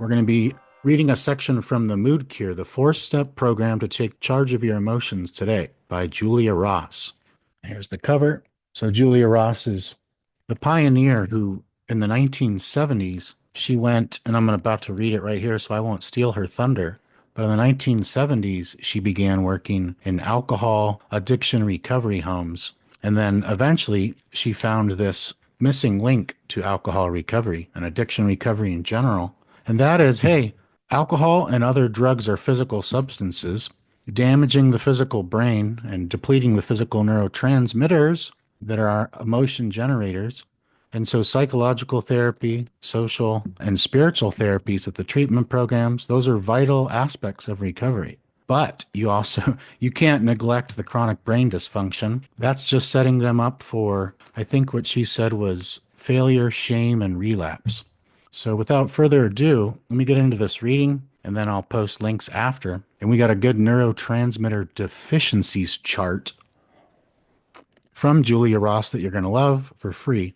We're going to be reading a section from The Mood Cure, the four-step program to take charge of your emotions today by Julia Ross. Here's the cover. So Julia Ross is the pioneer who, in the 1970s, she went, and I'm about to read it right here so I won't steal her thunder. But in the 1970s, she began working in alcohol addiction recovery homes. And then eventually she found this missing link to alcohol recovery and addiction recovery in general. And that is, hey, alcohol and other drugs are physical substances, damaging the physical brain and depleting the physical neurotransmitters that are our emotion generators. And so psychological therapy, social and spiritual therapies at the treatment programs, those are vital aspects of recovery. But you can't neglect the chronic brain dysfunction. That's just setting them up for, I think what she said was failure, shame, and relapse. So without further ado, let me get into this reading and then I'll post links after. And we got a good neurotransmitter deficiencies chart from Julia Ross that you're going to love for free.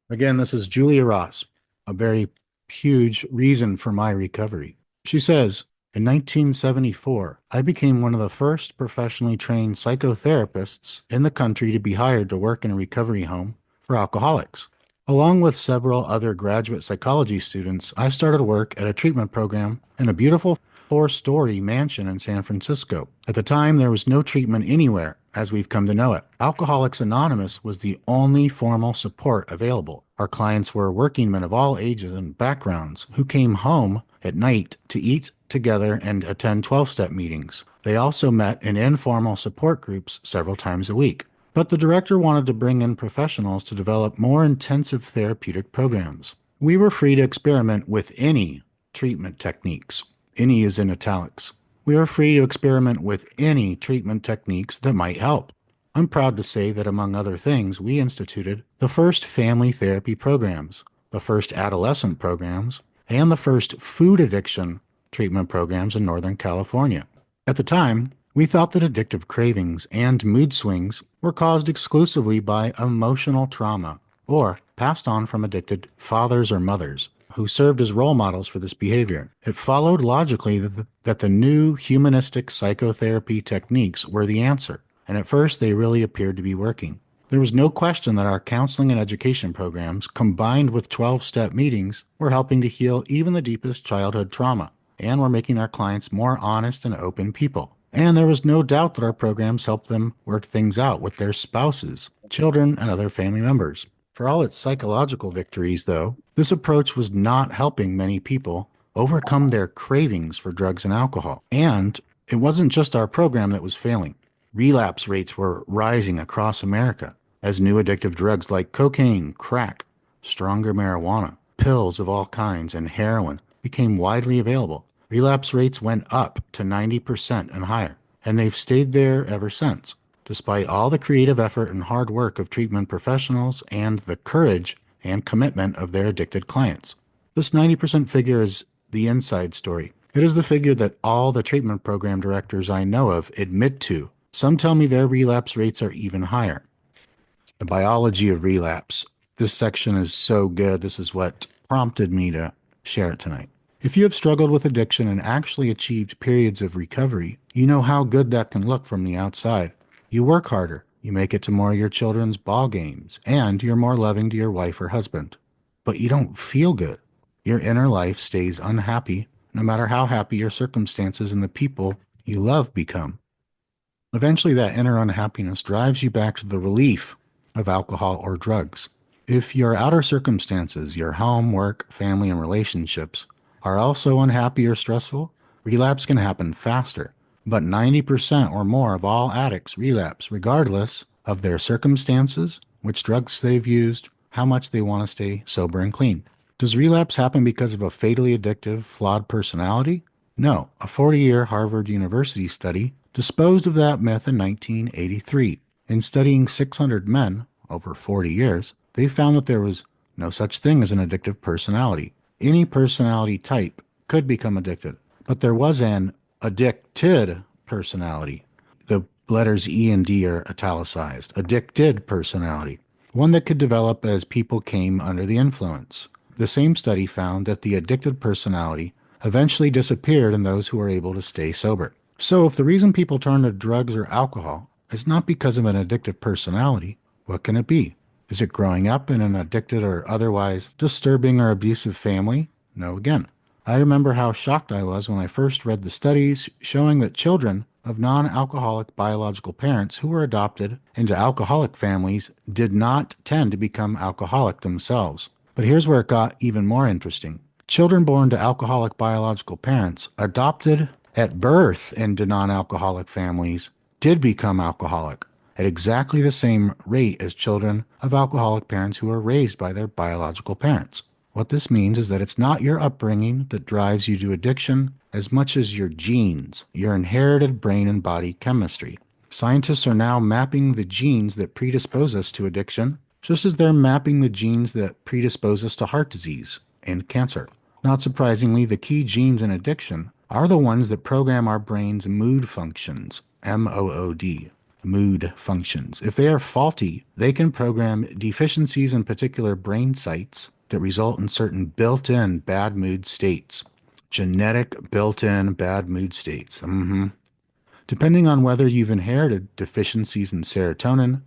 Again, this is Julia Ross, a very huge reason for my recovery. She says, in 1974, I became one of the first professionally trained psychotherapists in the country to be hired to work in a recovery home for alcoholics. Along with several other graduate psychology students, I started work at a treatment program in a beautiful four-story mansion in San Francisco. At the time, there was no treatment anywhere, as we've come to know it. Alcoholics Anonymous was the only formal support available. Our clients were working men of all ages and backgrounds who came home at night to eat together and attend 12-step meetings. They also met in informal support groups several times a week. But the director wanted to bring in professionals to develop more intensive therapeutic programs. We were free to experiment with any treatment techniques. Any is in italics. We were free to experiment with any treatment techniques that might help. I'm proud to say that among other things, we instituted the first family therapy programs, the first adolescent programs, and the first food addiction treatment programs in Northern California. At the time, we thought that addictive cravings and mood swings were caused exclusively by emotional trauma or passed on from addicted fathers or mothers who served as role models for this behavior. It followed logically that the new humanistic psychotherapy techniques were the answer, and at first they really appeared to be working. There was no question that our counseling and education programs, combined with 12-step meetings, were helping to heal even the deepest childhood trauma, and were making our clients more honest and open people. And there was no doubt that our programs helped them work things out with their spouses, children, and other family members. For all its psychological victories, though, this approach was not helping many people overcome their cravings for drugs and alcohol. And it wasn't just our program that was failing. Relapse rates were rising across America as new addictive drugs like cocaine, crack, stronger marijuana, pills of all kinds, and heroin became widely available. Relapse rates went up to 90% and higher, and they've stayed there ever since, despite all the creative effort and hard work of treatment professionals and the courage and commitment of their addicted clients. This 90% figure is the inside story. It is the figure that all the treatment program directors I know of admit to. Some tell me their relapse rates are even higher. The biology of relapse. This section is so good. This is what prompted me to share it tonight. If you have struggled with addiction and actually achieved periods of recovery, you know how good that can look from the outside. You work harder, you make it to more of your children's ball games, and you're more loving to your wife or husband. But you don't feel good. Your inner life stays unhappy, no matter how happy your circumstances and the people you love become. Eventually, that inner unhappiness drives you back to the relief of alcohol or drugs. If your outer circumstances, your home, work, family, and relationships, are also unhappy or stressful, relapse can happen faster. But 90% or more of all addicts relapse regardless of their circumstances, which drugs they've used, how much they want to stay sober and clean. Does relapse happen because of a fatally addictive, flawed personality? No. A 40-year Harvard University study disposed of that myth in 1983. In studying 600 men over 40 years, they found that there was no such thing as an addictive personality. Any personality type could become addicted, but there was an addicted personality. The letters E and D are italicized. Addicted personality. One that could develop as people came under the influence. The same study found that the addicted personality eventually disappeared in those who were able to stay sober. So, if the reason people turn to drugs or alcohol is not because of an addictive personality, what can it be? Is it growing up in an addicted or otherwise disturbing or abusive family? No, again. I remember how shocked I was when I first read the studies showing that children of non alcoholic biological parents who were adopted into alcoholic families did not tend to become alcoholic themselves. But here's where it got even more interesting. Children born to alcoholic biological parents adopted at birth into non alcoholic families did become alcoholic at exactly the same rate as children of alcoholic parents who were raised by their biological parents. What this means is that it's not your upbringing that drives you to addiction as much as your genes, your inherited brain and body chemistry. Scientists are now mapping the genes that predispose us to addiction, just as they're mapping the genes that predispose us to heart disease and cancer. Not surprisingly, the key genes in addiction are the ones that program our brain's mood functions, MOOD, mood functions. If they are faulty, they can program deficiencies in particular brain sites that result in certain built-in bad mood states. Genetic built-in bad mood states. Depending on whether you've inherited deficiencies in serotonin,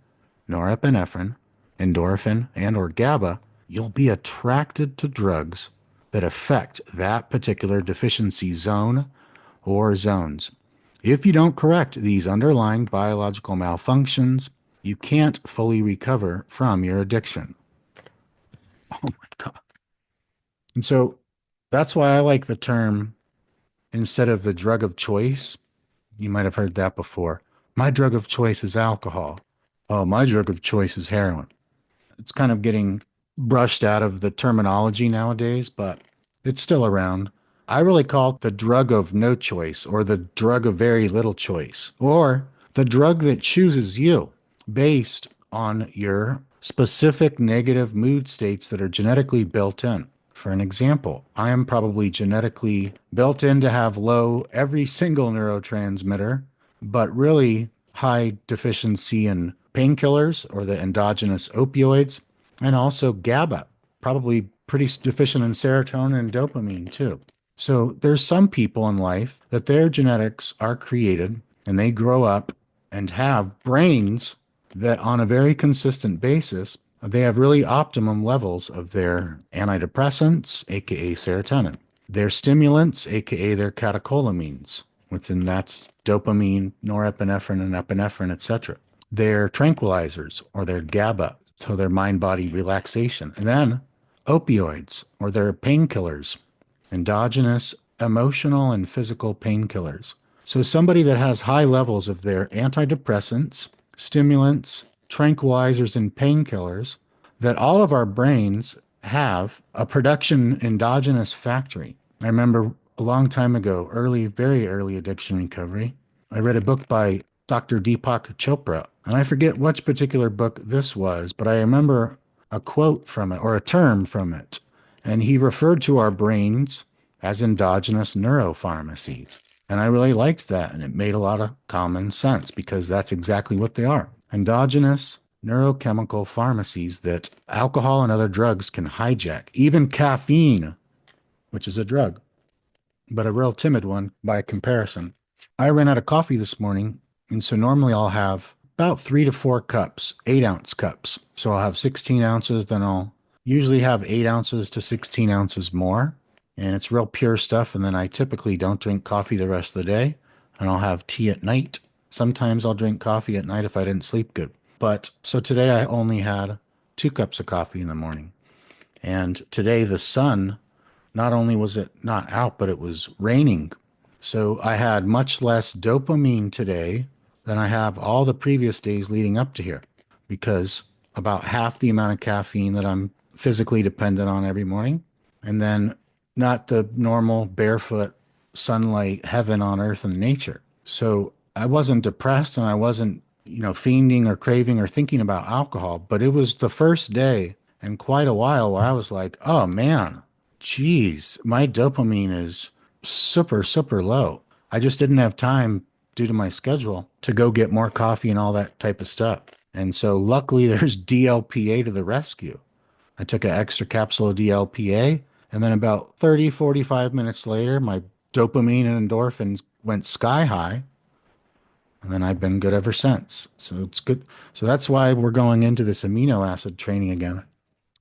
norepinephrine, endorphin, and or GABA, you'll be attracted to drugs that affect that particular deficiency zone or zones. If you don't correct these underlying biological malfunctions, you can't fully recover from your addiction. Oh my God. And so that's why I like the term, instead of the drug of choice, you might have heard that before. My drug of choice is alcohol. Oh, my drug of choice is heroin. It's kind of getting brushed out of the terminology nowadays, but it's still around. I really call it the drug of no choice, or the drug of very little choice, or the drug that chooses you based on your specific negative mood states that are genetically built in. For an example, I am probably genetically built in to have low every single neurotransmitter, but really high deficiency in painkillers or the endogenous opioids, and also GABA, probably pretty deficient in serotonin and dopamine too. So there's some people in life that their genetics are created and they grow up and have brains that on a very consistent basis, they have really optimum levels of their antidepressants, aka serotonin, their stimulants, aka their catecholamines, within that's dopamine, norepinephrine, and epinephrine, etc. Their tranquilizers or their GABA, so their mind body relaxation. And then opioids or their painkillers, endogenous emotional and physical painkillers. So somebody that has high levels of their antidepressants, stimulants, tranquilizers, and painkillers, that all of our brains have a production endogenous factory. I remember a long time ago, early, very early addiction recovery, I read a book by Dr. Deepak Chopra, and I forget which particular book this was, but I remember a quote from it or a term from it. And he referred to our brains as endogenous neuropharmacies. And I really liked that. And it made a lot of common sense because that's exactly what they are. Endogenous neurochemical pharmacies that alcohol and other drugs can hijack, even caffeine, which is a drug, but a real timid one by comparison. I ran out of coffee this morning. And so normally I'll have about 3 to 4 cups, 8-ounce cups. So I'll have 16 ounces, then I'll usually have 8 ounces to 16 ounces more. And it's real pure stuff. And then I typically don't drink coffee the rest of the day. And I'll have tea at night. Sometimes I'll drink coffee at night if I didn't sleep good. But so today I only had 2 cups of coffee in the morning. And today the sun, not only was it not out, but it was raining. So I had much less dopamine today than I have all the previous days leading up to here, because about half the amount of caffeine that I'm physically dependent on every morning, and then not the normal barefoot sunlight heaven on earth and nature. So I wasn't depressed and I wasn't, fiending or craving or thinking about alcohol, but it was the first day in quite a while where I was like, oh man, geez, my dopamine is super, super low. I just didn't have time due to my schedule to go get more coffee and all that type of stuff. And so luckily there's DLPA to the rescue. I took an extra capsule of DLPA, and then about 30, 45 minutes later, my dopamine and endorphins went sky high, and then I've been good ever since. So it's good. So that's why we're going into this amino acid training again,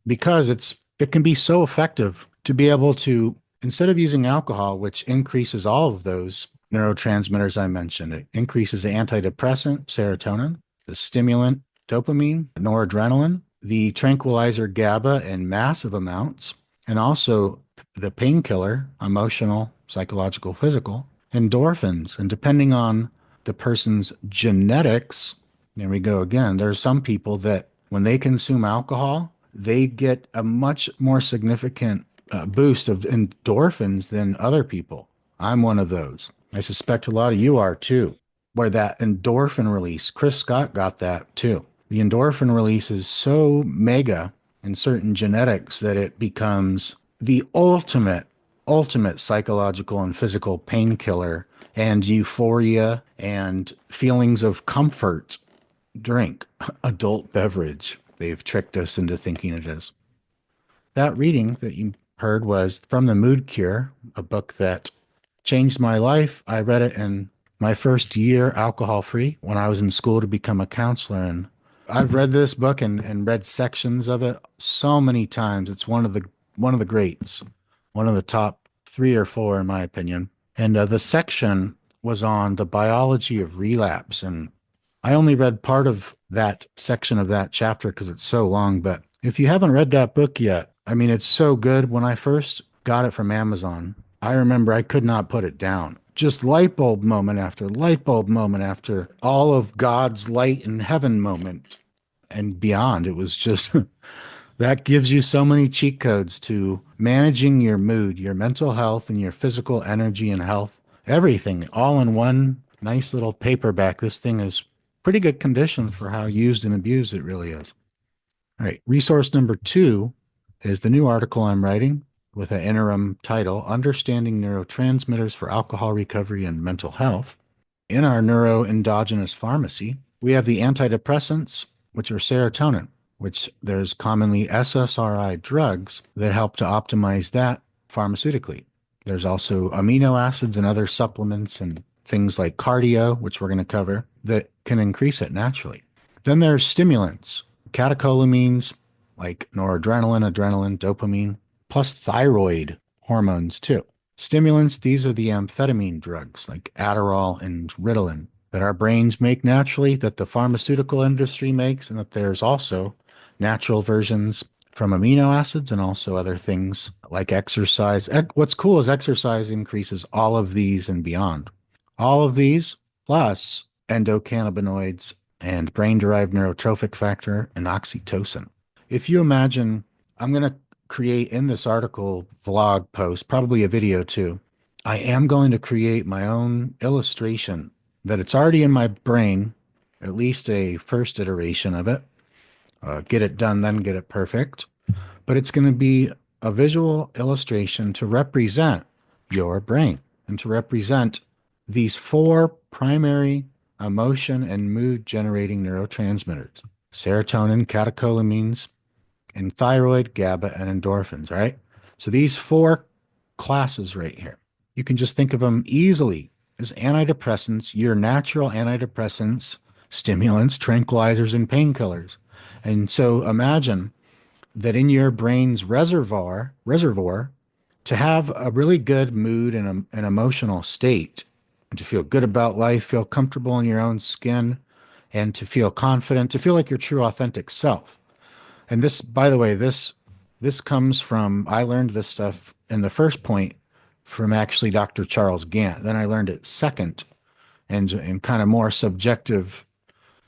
because it can be so effective to be able to, instead of using alcohol, which increases all of those neurotransmitters I mentioned, it increases the antidepressant, serotonin, the stimulant, dopamine, noradrenaline, the tranquilizer, GABA, in massive amounts, and also the painkiller, emotional, psychological, physical, endorphins. And depending on the person's genetics, there we go again. There are some people that when they consume alcohol, they get a much more significant boost of endorphins than other people. I'm one of those. I suspect a lot of you are too, where that endorphin release, Chris Scott got that too. The endorphin release is so mega in certain genetics that it becomes the ultimate psychological and physical painkiller and euphoria and feelings of comfort drink, adult beverage. They've tricked us into thinking it is. That reading that you heard was from The Mood Cure, a book that changed my life. I read it in my first year alcohol free when I was in school to become a counselor. And I've read this book and read sections of it so many times. It's one of the greats, one of the top 3 or 4 in my opinion. And the section was on the biology of relapse. And I only read part of that section of that chapter because it's so long. But if you haven't read that book yet, I mean, it's so good. When I first got it from Amazon, I remember I could not put it down. Just light bulb moment after light bulb moment after all of God's light in heaven moment and beyond. It was just that gives you so many cheat codes to managing your mood, your mental health, and your physical energy and health, everything all in one nice little paperback. This thing is pretty good condition for how used and abused it really is. All right. Resource number 2 is the new article I'm writing with an interim title, Understanding Neurotransmitters for Alcohol Recovery and Mental Health. In our neuroendogenous pharmacy, we have the antidepressants, which are serotonin, which there's commonly SSRI drugs that help to optimize that pharmaceutically. There's also amino acids and other supplements and things like cardio, which we're going to cover, that can increase it naturally. Then there's stimulants, catecholamines like noradrenaline, adrenaline, dopamine, plus thyroid hormones too. Stimulants, these are the amphetamine drugs like Adderall and Ritalin that our brains make naturally, that the pharmaceutical industry makes, and that there's also natural versions from amino acids and also other things like exercise. What's cool is exercise increases all of these and beyond. All of these plus endocannabinoids and brain-derived neurotrophic factor and oxytocin. If you imagine, I'm going to create in this article vlog post, probably a video too. I am going to create my own illustration that it's already in my brain, at least a first iteration of it. Get it done, then get it perfect. But it's going to be a visual illustration to represent your brain and to represent these 4 primary emotion and mood generating neurotransmitters: serotonin, catecholamines, and thyroid, GABA, and endorphins. All right. So these 4 classes right here, you can just think of them easily as antidepressants, your natural antidepressants, stimulants, tranquilizers, and painkillers. And so imagine that in your brain's reservoir, to have a really good mood and an emotional state, and to feel good about life, feel comfortable in your own skin, and to feel confident, to feel like your true authentic self. And this, by the way, this comes from, I learned this stuff in the first point from actually Dr. Charles Gant. Then I learned it second and kind of more subjective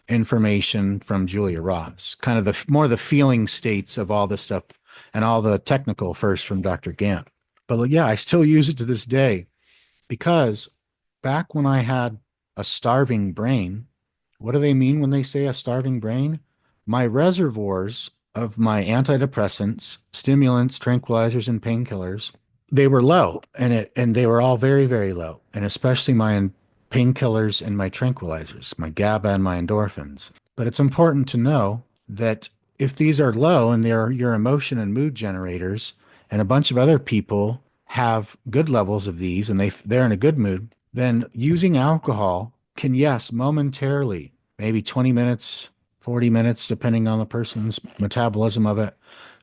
information from Julia Ross, kind of the feeling states of all this stuff and all the technical first from Dr. Gant. But yeah, I still use it to this day because back when I had a starving brain, what do they mean when they say a starving brain? My reservoirs of my antidepressants, stimulants, tranquilizers, and painkillers, they were low, and they were all very, very low, and especially my painkillers and my tranquilizers, my GABA and my endorphins. But it's important to know that if these are low and they're your emotion and mood generators, and a bunch of other people have good levels of these and they're in a good mood, then using alcohol can, yes, momentarily, maybe 20 minutes, 40 minutes, depending on the person's metabolism of it.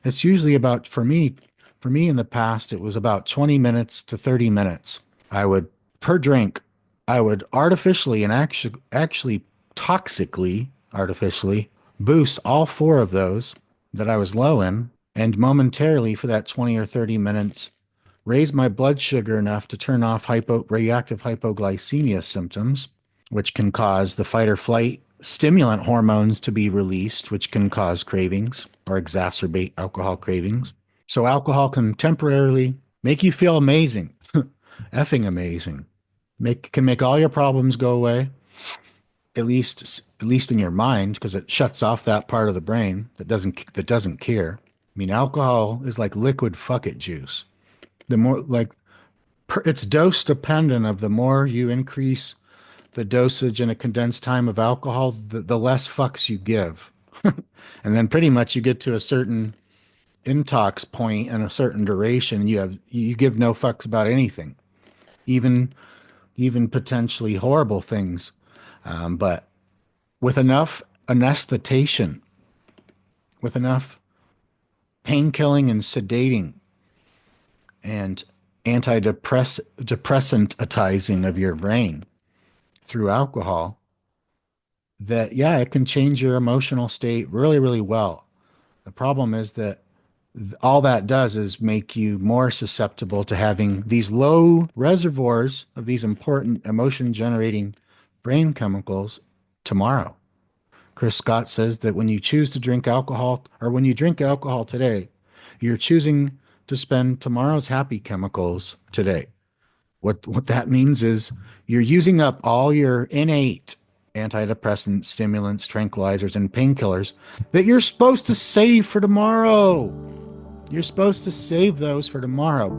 It's usually about, for me in the past, it was about 20 minutes to 30 minutes. I would, per drink, I would artificially and actually toxically, artificially boost all four of those that I was low in, and momentarily for that 20 or 30 minutes, raise my blood sugar enough to turn off reactive hypoglycemia symptoms, which can cause the fight or flight stimulant hormones to be released, which can cause cravings or exacerbate alcohol cravings. So alcohol can temporarily make you feel amazing, effing amazing. Can make all your problems go away, at least in your mind, because it shuts off that part of the brain that doesn't care. I mean, alcohol is like liquid fuck it juice. The more like it's dose dependent of the more you increase the dosage in a condensed time of alcohol, the less fucks you give. And then pretty much you get to a certain intox point and a certain duration, you give no fucks about anything, even potentially horrible things. But with enough anesthetation, with enough painkilling and sedating and depressantizing of your brain through alcohol, that yeah, it can change your emotional state really, really well. The problem is that all that does is make you more susceptible to having these low reservoirs of these important emotion generating brain chemicals tomorrow. Chris Scott says that when you choose to drink alcohol, or when you drink alcohol today, you're choosing to spend tomorrow's happy chemicals today. What that means is you're using up all your innate antidepressants, stimulants, tranquilizers, and painkillers that you're supposed to save for tomorrow. You're supposed to save those for tomorrow.